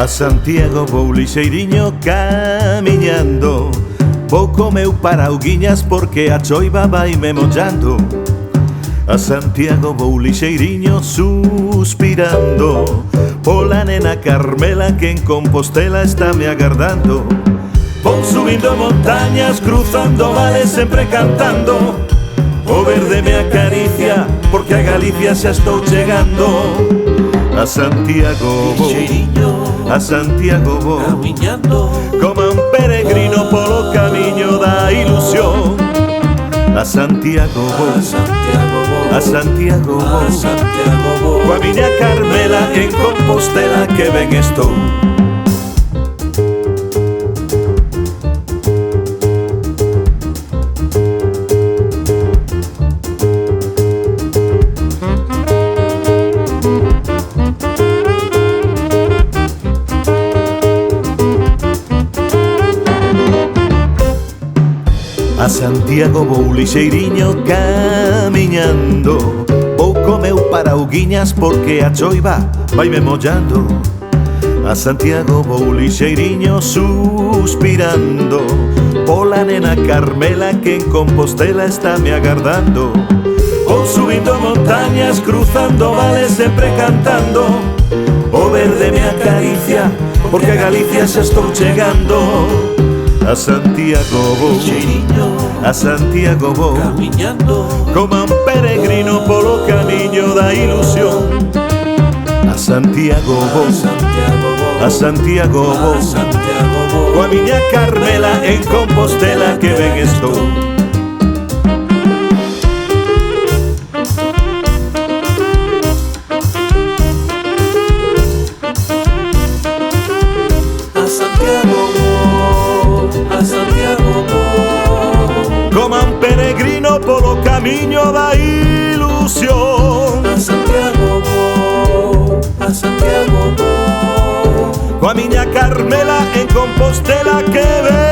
A Santiago vou lixeiriño camiñando, vou co meu parauguiñas porque a choiva vai me mollando. A Santiago vou lixeiriño suspirando pola nena Carmela que en Compostela está me agardando. Vou subindo montañas, cruzando vales, sempre cantando. O verde me acaricia porque a Galicia xa estou chegando. A Santiago vou, a Santiago vou, camiñando como un peregrino polo camiño da ilusión. A Santiago vou, a Santiago vou, coa miña Carmela en Compostela que ben estou. A Santiago vou lixeiriño camiñando, vou co meu parauguiñas porque a choiva vai me mollando. A Santiago vou lixeiriño suspirando pola nena Carmela que en Compostela está me agardando. Vou subindo montañas, cruzando vales, sempre cantando. O verde me acaricia porque a Galicia xa estou chegando. A Santiago vou, a Santiago vou, camiñando como un peregrino polo camiño da ilusión. A Santiago vou, a Santiago vou, coa miña Carmela en Compostela que ben estou. Como un peregrino polo camiño da ilusión. A Santiago vou, a Santiago vou, Coa miña Carmela en Compostela que ven